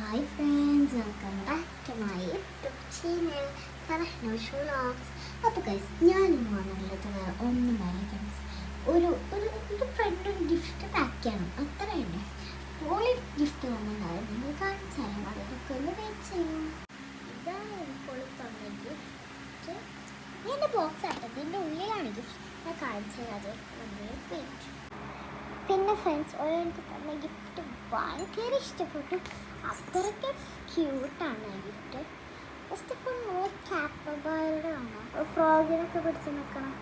Hi friends, welcome back to my YouTube channel Farahnosh Vlogs. അപ്പോൾ guys ഞാനിന്ന് വന്നിട്ടുള്ളത് ഒന്നും ഫ്രണ്ട്സ് ഒരു ഫ്രണ്ടിന് ഗിഫ്റ്റ് പാക്ക് ചെയ്യണം അത്ര തന്നെ പോളി ഗിഫ്റ്റ് വന്നിട്ടുണ്ടായിരുന്നു നിങ്ങൾ കാണിച്ചു തരാം അതൊക്കെ ഒന്ന് വെയിറ്റ് ചെയ്യും. ഇതാണ് ഇപ്പോൾ തന്ന ഗിഫ്റ്റ്. എൻ്റെ ബോക്സ് ആട്ടോ ഇതിൻ്റെ ഉള്ളിലാണ് ഗിഫ്റ്റ് ഞാൻ കാണിച്ചു തരാം. അത് വെയിറ്റ്. പിന്നെ ഫ്രണ്ട്സ് എനിക്ക് തന്ന ഗിഫ്റ്റ് ഭയങ്കര ഇഷ്ടപ്പെട്ടു. അത്രയ്ക്ക് ക്യൂട്ടാണ് ആ ഗിഫ്റ്റ്. ഫസ്റ്റ് ഓഫ് ഓൾ നല്ല ക്യാപ്പബിളുടെ ആണ്. ഫ്രോഗിനൊക്കെ പിടിച്ച് നിൽക്കണം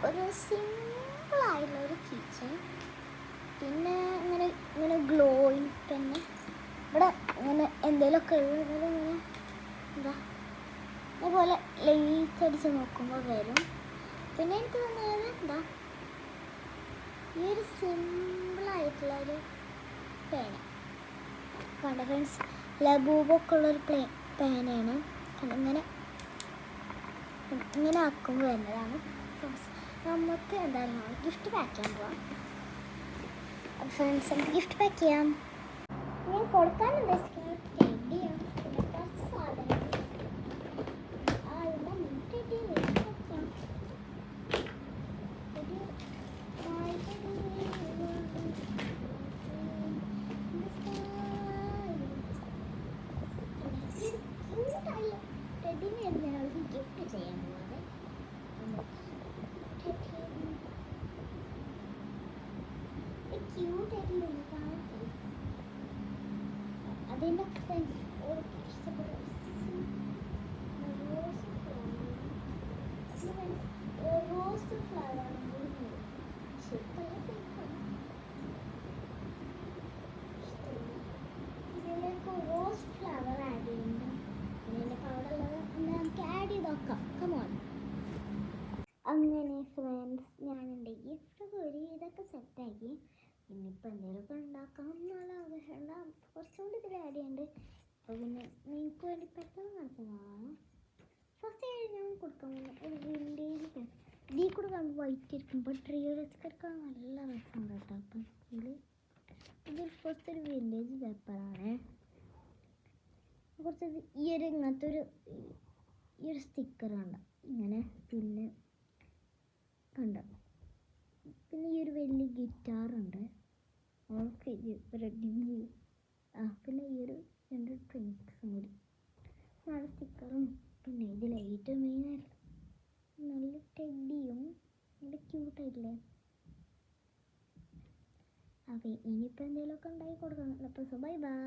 ഒരു സിമ്പിളായിട്ടുള്ള ഒരു കിച്ചൺ. പിന്നെ ഇങ്ങനെ ഇങ്ങനെ ഗ്ലോയിങ് പിന്നെ ഇവിടെ ഇങ്ങനെ എന്തെങ്കിലുമൊക്കെ എഴുതുന്നത് ഇങ്ങനെ എന്താ ഇതുപോലെ ലൈറ്റ് അടിച്ച് നോക്കുമ്പോൾ വരും. പിന്നെ എനിക്ക് തോന്നിയത് എന്താ ഈ ഒരു സിമ്പിളായിട്ടുള്ളൊരു പേന കണ്ട ഫ്രണ്ട്സ്, ലബൂബൊക്കെ ഉള്ളൊരു പേനയാണ്. ഇങ്ങനെ ഇങ്ങനെ ആക്കുമ്പോൾ വരുന്നതാണ് ഫ്രണ്ട്സ്. നമുക്ക് എന്തായാലും ഗിഫ്റ്റ് പാക്ക് ചെയ്യാൻ പോവാം. ഫ്രണ്ട്സ് നമുക്ക് ഗിഫ്റ്റ് പാക്ക് ചെയ്യാം. ഞാൻ കൊടുക്കാൻ ഉദ്ദേശിക്കുന്നത് ടെഡിയാണ്. പിന്നെ കുറച്ച് സാധനങ്ങൾ ഗിഫ്റ്റ് ചെയ്യാൻ പോവാതെ ക്യൂട്ടായിട്ടുള്ള അതിൻ്റെ ഇഷ്ടപ്പെട്ട റോസ് ഫ്ലവർ ഇതിലേക്ക് റോസ് ഫ്ലവർ ആഡ് ചെയ്യുന്നു. പിന്നെ പൗഡർ നമുക്ക് ആഡ് ചെയ്ത് നോക്കാം. കമോൺ. അങ്ങനെ ഫ്രണ്ട്സ് ഞാൻ എൻ്റെ ഗിഫ്റ്റ് ഒരു ഇതൊക്കെ സെറ്റാക്കി. ഇനിയിപ്പോൾ എന്തെങ്കിലുമൊക്കെ ഉണ്ടാക്കാം എന്നുള്ള ആഗ്രഹം കുറച്ചുകൂടി ഇതിൽ ആഡ് ചെയ്യുന്നുണ്ട്. അപ്പോൾ പിന്നെ നിങ്ങൾക്ക് വേണ്ടി പെട്ടെന്ന് കാണിച്ചതാണ്. ഫസ്റ്റ് ഞാൻ കൊടുക്കാൻ പോകുന്നത് ഒരു വിൻറ്റേജ് ഇതിൽ കൂടെ കാണുമ്പോൾ വൈറ്റ് ഇരിക്കുമ്പോൾ ട്രീലൊക്കെ എടുക്കാൻ നല്ല രസമുണ്ട് കേട്ടോ. അപ്പം ഇതിൽ ഫസ്റ്റ് ഒരു വിൻറ്റേജ് പേപ്പറാണ്. കുറച്ച് ഈ ഒരു ഇങ്ങനത്തെ ഈ ഒരു സ്റ്റിക്കർ കണ്ട ഇങ്ങനെ. പിന്നെ കണ്ട പിന്നെ ഈ ഒരു വലിയ ഗിറ്റാറുണ്ട്. Okay ready. പിന്നെ ഈ ഒരു രണ്ട് ഡ്രിങ്ക്സും കൂടി നല്ല സ്റ്റിക്കറും. പിന്നെ ഇതിൽ ഏറ്റവും മെയിനായിട്ട് നല്ല ടെഡിയും നല്ല ക്യൂട്ടായിട്ടില്ലേ. അപ്പോൾ ഇനിയിപ്പോൾ എന്തെങ്കിലുമൊക്കെ ഉണ്ടാക്കി കൊടുക്കണം. അപ്പോൾ ബൈ ബൈ.